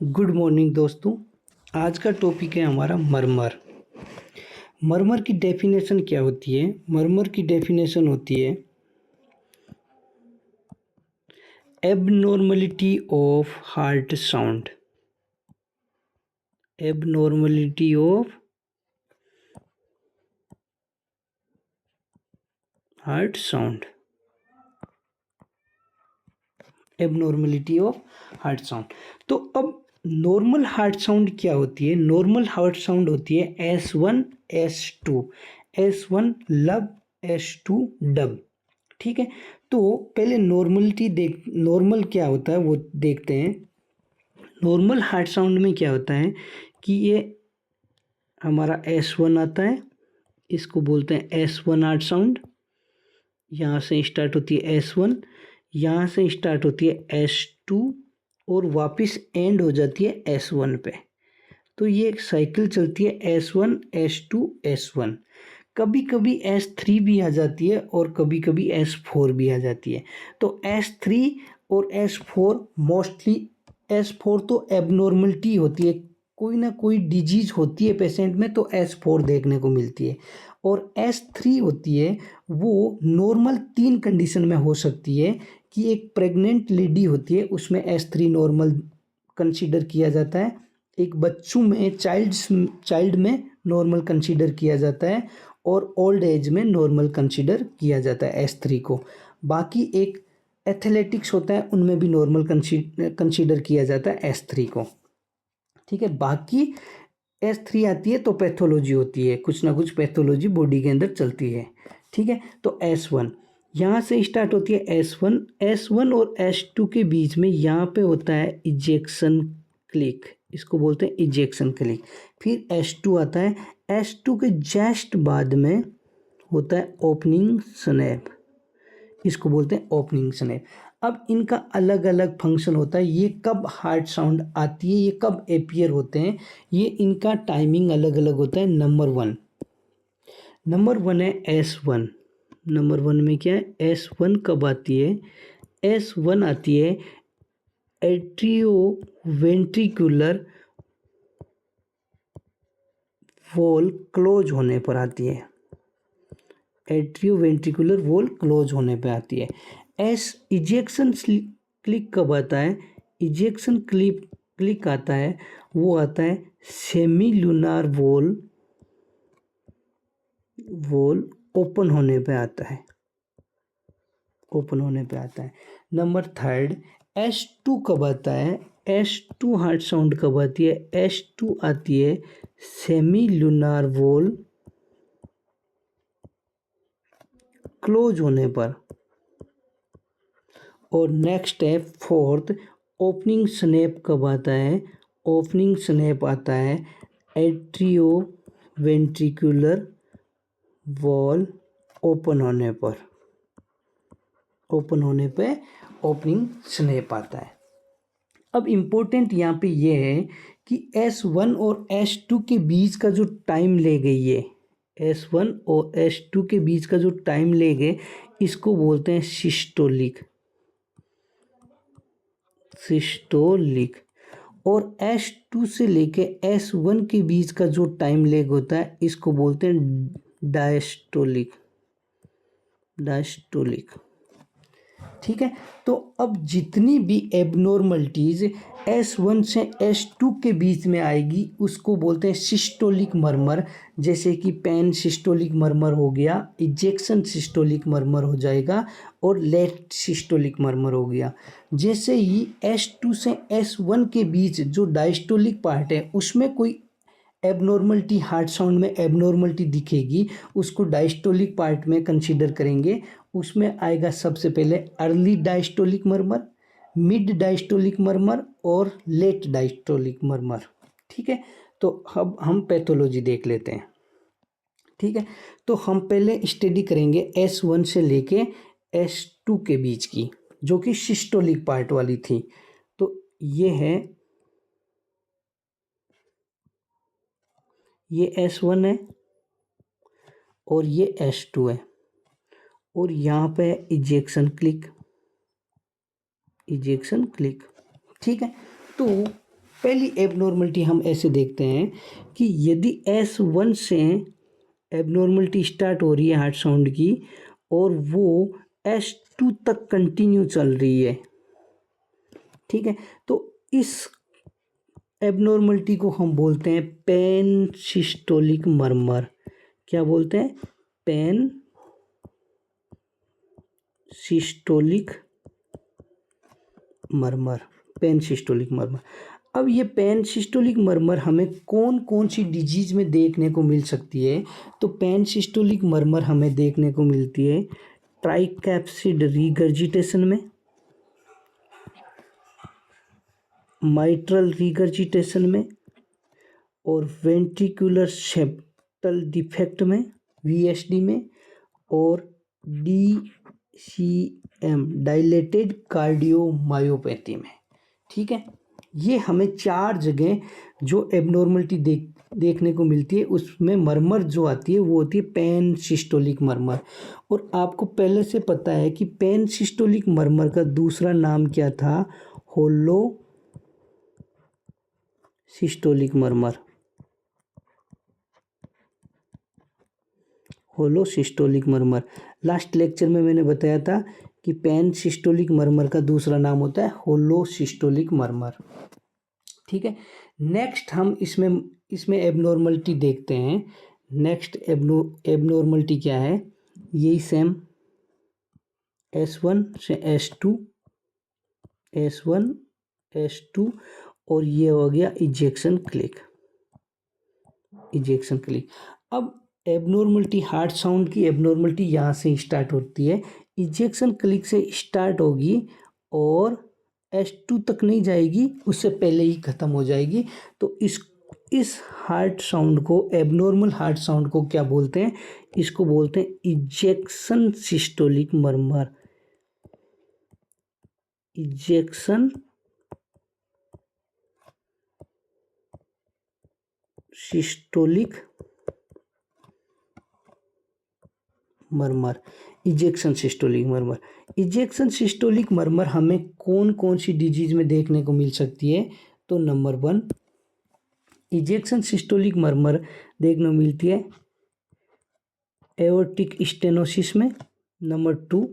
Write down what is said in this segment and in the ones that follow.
Good morning दोस्तों। आज का टॉपिक है हमारा मरमर। मरमर की डेफिनेशन क्या होती है? मरमर की डेफिनेशन होती है abnormality of heart sound. Abnormality of heart sound. Abnormality of heart sound. तो अब नॉर्मल हार्ट साउंड क्या होती है? नॉर्मल हार्ट साउंड होती है S1 S2, S1 लब, S2 डब। ठीक है, तो पहले नॉर्मल क्या होता है वो देखते हैं। नॉर्मल हार्ट साउंड में क्या होता है कि ये हमारा S1 आता है, इसको बोलते हैं S1 हार्ट साउंड। यहाँ से स्टार्ट होती है S1, यहाँ से स्टार्ट होती है S2 और वापस एंड हो जाती है S1 पे। तो ये एक साइकिल चलती है S1 S2 S1। कभी कभी S3 भी आ जाती है और कभी कभी S4 भी आ जाती है। तो S3 और S4 मोस्टली, S4 तो एबनॉर्मलिटी होती है, कोई ना कोई डिजीज होती है पेशेंट में, तो S4 देखने को मिलती है। और S3 होती है वो नॉर्मल 3 कंडीशन में हो सकती है कि एक प्रेग्नेंट लेडी होती है उसमें S3 नॉर्मल कंसीडर किया जाता है, एक बच्चों में चाइल्ड में नॉर्मल कंसीडर किया जाता है और ओल्ड एज में नॉर्मल कंसीडर किया जाता है S3 को। बाकी एक एथलेटिक्स होता है उनमें भी नॉर्मल कंसीडर किया जाता है S3 को। ठीक है, बाकी S3 आती है तो पैथोलॉजी होती है, कुछ ना कुछ पैथोलॉजी बॉडी के अंदर चलती है। ठीक है, तो S1 यहाँ से स्टार्ट होती है। S1 और S2 के बीच में यहाँ पे होता है इजेक्शन क्लिक, इसको बोलते हैं इजेक्शन क्लिक। फिर S2 आता है, S2 के जस्ट बाद में होता है ओपनिंग स्नैप, इसको बोलते हैं ओपनिंग स्नैप। अब इनका अलग अलग फंक्शन होता है, ये कब हार्ट साउंड आती है, ये कब एपियर होते हैं, ये इनका टाइमिंग अलग अलग होता है। नंबर वन है S1। नंबर वन में क्या है? S1 कब आती है? S1 आती है एट्रियो वेंट्रिकुलर वॉल क्लोज होने पर आती है। एट्रियो वेंट्रिकुलर वॉल क्लोज होने पे आती है। इजेक्शन क्लिक कब आता है? इजेक्शन क्लिक आता है, वो आता है सेमी लूनार वॉल ओपन होने पे आता है, ओपन होने पे आता है। नंबर थर्ड, S2 कब आता है? S2 हार्ट साउंड कब आती है? S2 आती है सेमी लूनार वॉल क्लोज होने पर। और नेक्स्ट है फोर्थ, ओपनिंग स्नैप कब आता है? ओपनिंग स्नैप आता है एट्रियो वेंट्रिकुलर वॉल ओपन होने पर। ओपन होने पे ओपनिंग स्नैप आता है। अब इम्पोर्टेंट यहाँ पे ये है कि S1 और S2 के बीच का जो टाइम ले गई है, S1 और S2 के बीच का जो टाइम ले गए, इसको बोलते हैं सिस्टोलिक। और S2 से लेके S1 के बीच का जो टाइम लेग होता है, इसको बोलते हैं डायस्टोलिक। ठीक है, तो अब जितनी भी एबनॉर्मलिटीज S1 से S2 के बीच में आएगी उसको बोलते हैं सिस्टोलिक मरमर। जैसे कि पैन सिस्टोलिक मरमर हो गया, इजेक्शन सिस्टोलिक मरमर हो जाएगा और लेट सिस्टोलिक मरमर हो गया। जैसे ही S2 से S1 के बीच जो डायस्टोलिक पार्ट है उसमें कोई एबनॉर्मलिटी, हार्ट साउंड में एबनॉर्मलिटी दिखेगी, उसको डायस्टोलिक पार्ट में कंसीडर करेंगे। उसमें आएगा सबसे पहले अर्ली डायस्टोलिक मरमर, मिड डायस्टोलिक मरमर और लेट डायस्टोलिक मरमर। ठीक है, तो अब हम पैथोलॉजी देख लेते हैं। ठीक है, तो हम पहले स्टडी करेंगे S1 से लेके S2 के बीच की, जो कि सिस्टोलिक पार्ट वाली थी। तो ये है, ये S1 है और ये S2 है और यहाँ पे इजेक्शन क्लिक। ठीक है, तो पहली एबनॉर्मलिटी हम ऐसे देखते हैं कि यदि S1 से एबनॉर्मलिटी स्टार्ट हो रही है हार्ट साउंड की और वो S2 तक कंटिन्यू चल रही है, ठीक है, तो इस एबनॉर्मलिटी को हम बोलते हैं पैन सिस्टोलिक मर्मर। क्या बोलते हैं? Pan systolic murmur, pan systolic murmur. अब ये पैन सिस्टोलिक मर्मर हमें कौन कौन सी डिजीज में देखने को मिल सकती है? तो पैन सिस्टोलिक मर्मर हमें देखने को मिलती है ट्राइकैप्सिड रिगर्जिटेशन में, माइट्रल रिगर्जिटेशन में, और वेंट्रिकुलर सेप्टल डिफेक्ट में, VSD में, और DCM डायलेटेड कार्डियोमायोपैथी में। ठीक है, ये हमें 4 जगह जो एबनॉर्मलिटी देखने को मिलती है, उसमें मर्मर जो आती है वो होती है पैन सिस्टोलिक मर्मर। और आपको पहले से पता है कि पैन सिस्टोलिक मर्मर का दूसरा नाम क्या था? होलो सिस्टोलिक मर्मर, होलो सिस्टोलिक मर्मर। लास्ट लेक्चर में मैंने बताया था कि पैन सिस्टोलिक मर्मर का दूसरा नाम होता है होलो सिस्टोलिक मर्मर। ठीक है, नेक्स्ट हम इसमें एबनॉर्मलिटी देखते हैं। नेक्स्ट एबनॉर्मलिटी क्या है? यही सेम S1 से S2, S1 S2, और ये हो गया इजेक्शन क्लिक, इजेक्शन क्लिक। अब एबनॉर्मलिटी हार्ट साउंड की एबनॉर्मलिटी यहाँ से स्टार्ट होती है, इजेक्शन क्लिक से स्टार्ट होगी और S2 तक नहीं जाएगी, उससे पहले ही ख़त्म हो जाएगी। तो इस हार्ट साउंड को, एबनॉर्मल हार्ट साउंड को क्या बोलते हैं? इसको बोलते हैं ejection systolic murmur, ejection systolic murmur, ejection systolic murmur. Ejection systolic murmur हमें कौन कौन सी डिजीज में देखने को मिल सकती है? तो नंबर 1, इजेक्शन सिस्टोलिक मर्मर देखने को मिलती है एओर्टिक स्टेनोसिस में, नंबर 2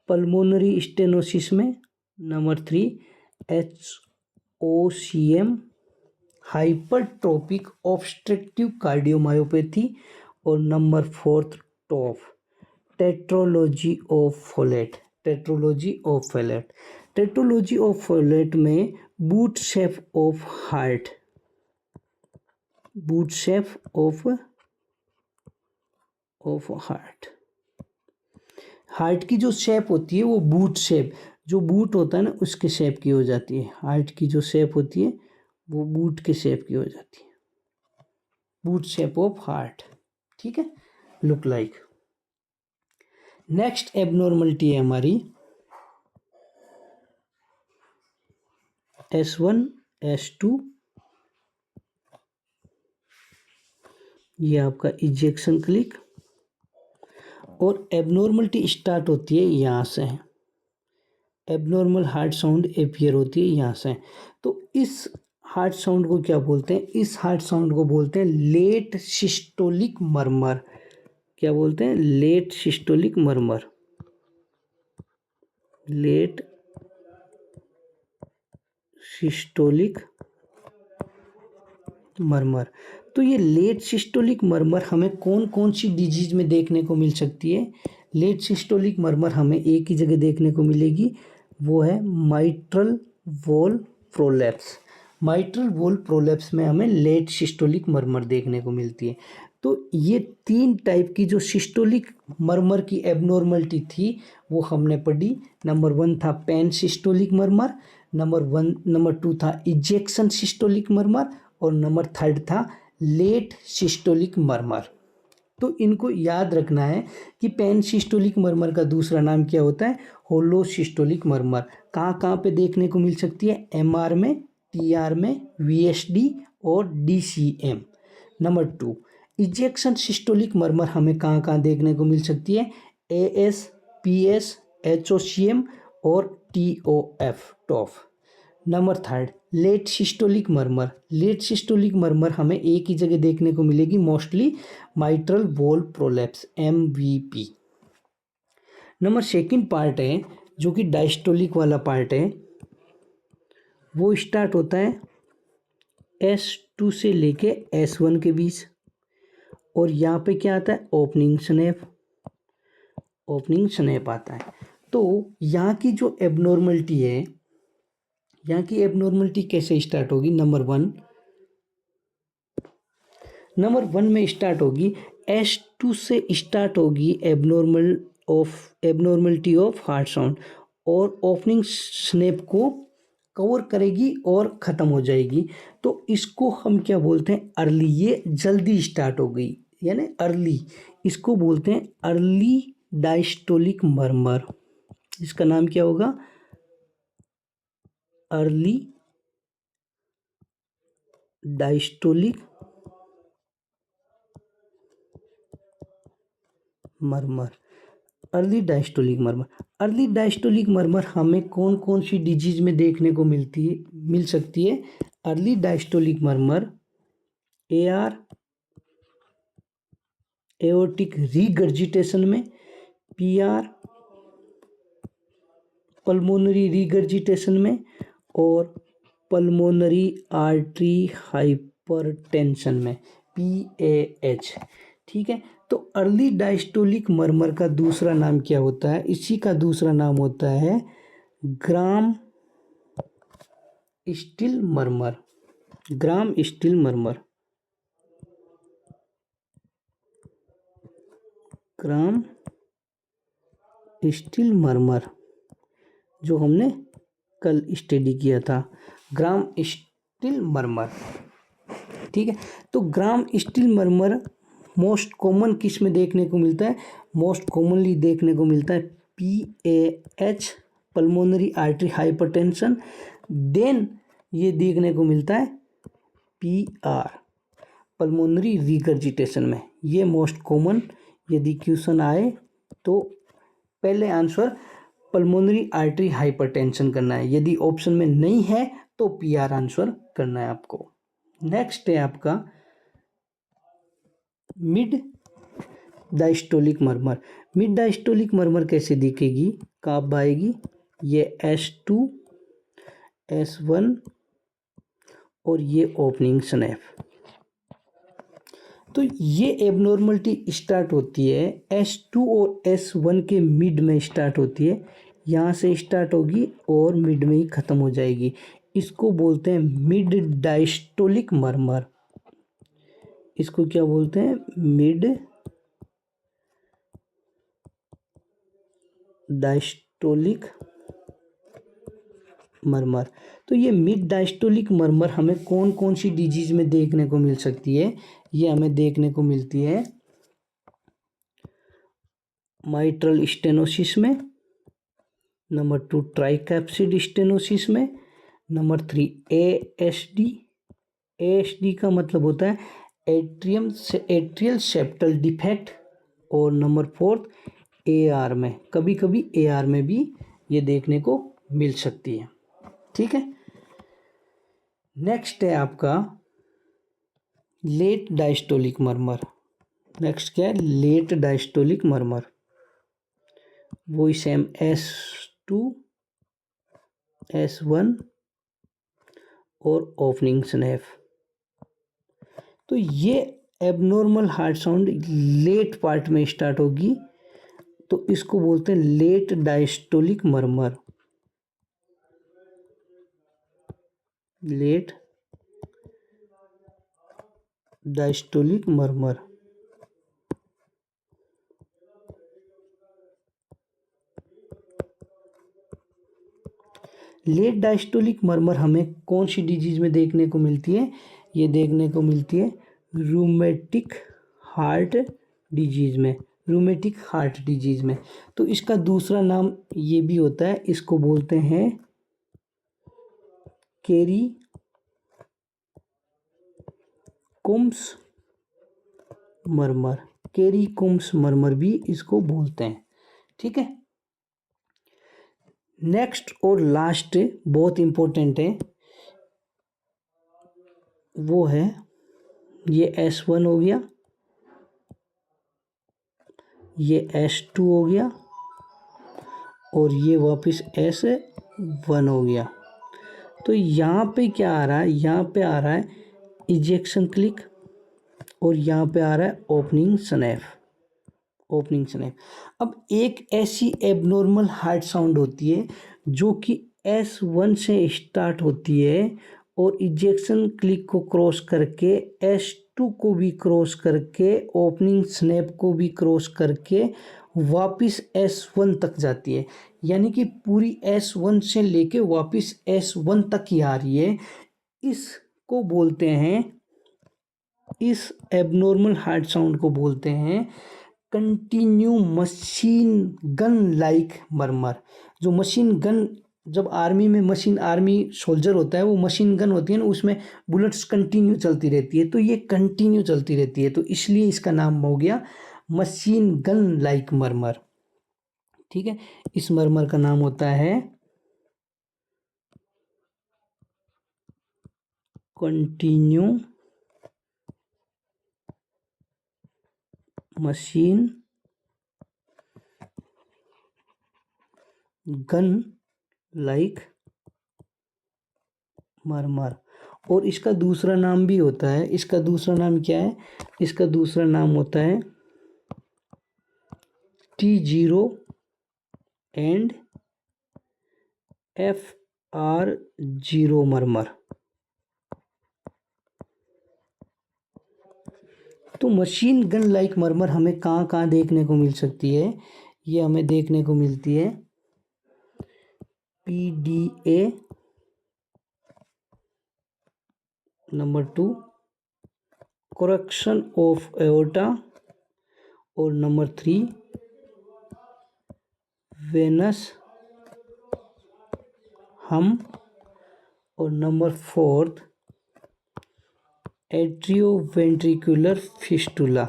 पल्मोनरी स्टेनोसिस में, number 3 HOCM hypertrophic obstructive cardiomyopathy, और number 4 top tetralogy of Fallot, tetralogy of Fallot. Tetralogy of Fallot में boot shape of heart, boot shape of heart, heart की जो शेप होती है वो boot shape, जो boot होता है ना उसके शेप की हो जाती है। हार्ट की जो शेप होती है वो बूट के शेप की हो जाती है, बूट शेप ऑफ हार्ट। ठीक है, लुक लाइक। नेक्स्ट एबनॉर्मलिटी है हमारी S1 S2, ये आपका इजेक्शन क्लिक, और एबनॉर्मलिटी स्टार्ट होती है यहाँ से, एबनॉर्मल हार्ट साउंड एपियर होती है यहाँ से। तो इस हार्ट साउंड को क्या बोलते हैं? इस हार्ट साउंड को बोलते हैं लेट सिस्टोलिक मर्मर। क्या बोलते हैं? Late systolic murmur, late systolic murmur. तो ये लेट सिस्टोलिक मर्मर हमें कौन कौन सी डिजीज में देखने को मिल सकती है? लेट सिस्टोलिक मर्मर हमें एक ही जगह देखने को मिलेगी, वो है mitral valve prolapse. Mitral valve prolapse में हमें लेट सिस्टोलिक मर्मर देखने को मिलती है। तो ये 3 टाइप की जो सिस्टोलिक मर्मर की एबनॉर्मलिटी थी वो हमने पढ़ी। नंबर 1 था पैन सिस्टोलिक मर्मर, नंबर 2 था इजेक्शन सिस्टोलिक मर्मर, और नंबर 3 था लेट सिस्टोलिक मर्मर। तो इनको याद रखना है कि पैन सिस्टोलिक मर्मर का दूसरा नाम क्या होता है? होलो सिस्टोलिक मर्मर। कहाँ कहाँ पे देखने को मिल सकती है? MR में, TR में, VSD और DCM। Number 2 ejection systolic murmur हमें कहाँ कहाँ देखने को मिल सकती है? AS, PS, HOCM और TOF, TOF. Number third, late systolic murmur. Late systolic murmur हमें एक ही जगह देखने को मिलेगी, mostly mitral valve prolapse, MVP। Number second part है जो कि डायस्टोलिक वाला पार्ट है, वो स्टार्ट होता है S2 से लेके S1 के बीच, और यहाँ पे क्या आता है, ओपनिंग स्नैप, ओपनिंग स्नैप आता है। तो यहाँ की जो एबनॉर्मलिटी है, यहाँ की एबनॉर्मलिटी कैसे स्टार्ट होगी, नंबर वन में स्टार्ट होगी, S2 से स्टार्ट होगी एबनॉर्मलिटी ऑफ हार्ट साउंड, और ओपनिंग स्नैप को कवर करेगी और ख़त्म हो जाएगी। तो इसको हम क्या बोलते हैं, अर्ली, ये जल्दी स्टार्ट हो गई यानी अर्ली, इसको बोलते हैं अर्ली डायस्टोलिक मर्मर। इसका नाम क्या होगा, early diastolic murmur. Early diastolic murmur, early diastolic murmur हमें कौन कौन सी डिजीज में देखने को मिल सकती है। Early diastolic murmur AR, aortic regurgitation में, PR, पल्मोनरी रीगर्जिटेशन में, और पल्मोनरी आर्टरी हाइपरटेंशन में, PAH। ठीक है, तो अर्ली डायस्टोलिक मर्मर का दूसरा नाम क्या होता है, इसी का दूसरा नाम होता है ग्राम स्टील मर्मर, ग्राम स्टील मर्मर, ग्राम स्टील मर्मर, जो हमने कल स्टडी किया था, ग्राम स्टील मर्मर। ठीक है, तो ग्राम स्टील मर्मर मोस्ट कॉमन किस में देखने को मिलता है, मोस्ट कॉमनली देखने को मिलता है PAH, pulmonary artery hypertension. Then ये देखने को मिलता है PR, पल्मोनरी रिगर्जिटेशन में। ये मोस्ट कॉमन, यदि क्वेश्चन आए तो पहले आंसर पल्मोनरी आर्टरी हाइपरटेंशन करना है, यदि ऑप्शन में नहीं है तो PR आंसर करना है आपको। नेक्स्ट है आपका mid diastolic murmur. Mid diastolic murmur कैसे दिखेगी, कब आएगी, ये S2, S1 और ये ओपनिंग स्नैप। तो ये एबनॉर्मलिटी स्टार्ट होती है S2 और S1 के मिड में स्टार्ट होती है, यहाँ से स्टार्ट होगी और मिड में ही ख़त्म हो जाएगी। इसको बोलते हैं मिड डायस्टोलिक मर्मर। इसको क्या बोलते हैं, मिड डायस्टोलिक मर्मर। तो ये मिड डायस्टोलिक मर्मर हमें कौन कौन सी डिजीज में देखने को मिल सकती है, ये हमें देखने को मिलती है माइट्रल स्टेनोसिस में, नंबर 2 ट्राइकैप्सिड स्टेनोसिस में, नंबर 3 ASD, ASD का मतलब होता है एट्रियल सेप्टल डिफेक्ट, और नंबर 4 AR में, कभी कभी AR में भी ये देखने को मिल सकती है। ठीक है, नेक्स्ट है आपका लेट डायस्टोलिक मर्मर। नेक्स्ट क्या है, लेट डायस्टोलिक मर्मर, वही सेम S2, S1 और ओपनिंग स्नैप। तो ये abnormal heart sound late part में स्टार्ट होगी, तो इसको बोलते हैं late diastolic murmur, late diastolic murmur. Late diastolic murmur हमें कौन सी डिजीज में देखने को मिलती है, ये देखने को मिलती है रूमेटिक हार्ट डिजीज में, रूमेटिक हार्ट डिजीज में। तो इसका दूसरा नाम ये भी होता है, इसको बोलते हैं केरी कुम्स मर्मर, केरी कुम्स मर्मर भी इसको बोलते हैं। ठीक है, नेक्स्ट और लास्ट बहुत इम्पोर्टेंट है, वो है ये S1 हो गया, ये S2 हो गया और ये वापस S1 हो गया। तो यहाँ पे क्या आ रहा है, यहाँ पे आ रहा है इजेक्शन क्लिक और यहाँ पे आ रहा है ओपनिंग स्नैप, ओपनिंग स्नैप। अब एक ऐसी एबनॉर्मल हार्ट साउंड होती है जो कि S1 से स्टार्ट होती है और इजेक्शन क्लिक को क्रॉस करके S2 को भी क्रॉस करके ओपनिंग स्नैप को भी क्रॉस करके वापस S1 तक जाती है, यानी कि पूरी S1 से लेके वापस S1 तक ही आ रही है। इसको बोलते हैं, इस एबनॉर्मल हार्ट साउंड को बोलते हैं कंटिन्यू मशीन गन लाइक मरमर। जो मशीन गन, जब आर्मी में मशीन आर्मी सोल्जर होता है वो मशीन गन होती है ना, उसमें बुलेट्स कंटिन्यू चलती रहती है, तो ये कंटिन्यू चलती रहती है, तो इसलिए इसका नाम हो गया मशीन गन लाइक मरमर। ठीक है, इस मरमर का नाम होता है कंटिन्यू मशीन गन लाइक मरमर। और इसका दूसरा नाम भी होता है, इसका दूसरा नाम क्या है, इसका दूसरा नाम होता है T0 एंड FR0 मरमर। तो मशीन गन लाइक मरमर हमें कहाँ कहाँ देखने को मिल सकती है, ये हमें देखने को मिलती है PDA number 2, correction of aorta, और नंबर 3 वेनस हम, और नंबर 4 एट्रियोवेंट्रिकुलर फिस्टुला।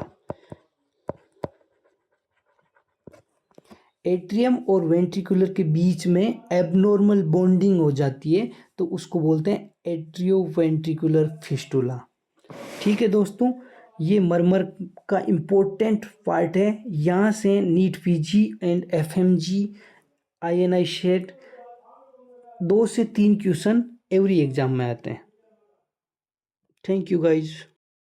एट्रियम और वेंट्रिकुलर के बीच में एबनॉर्मल बॉन्डिंग हो जाती है, तो उसको बोलते हैं एट्रियोवेंट्रिकुलर फिस्टुला। ठीक है दोस्तों, ये मरमर का इम्पोर्टेंट पार्ट है। यहाँ से NEET PG and FMG INI CET 2 से 3 क्वेश्चन एवरी एग्जाम में आते हैं। Thank you guys.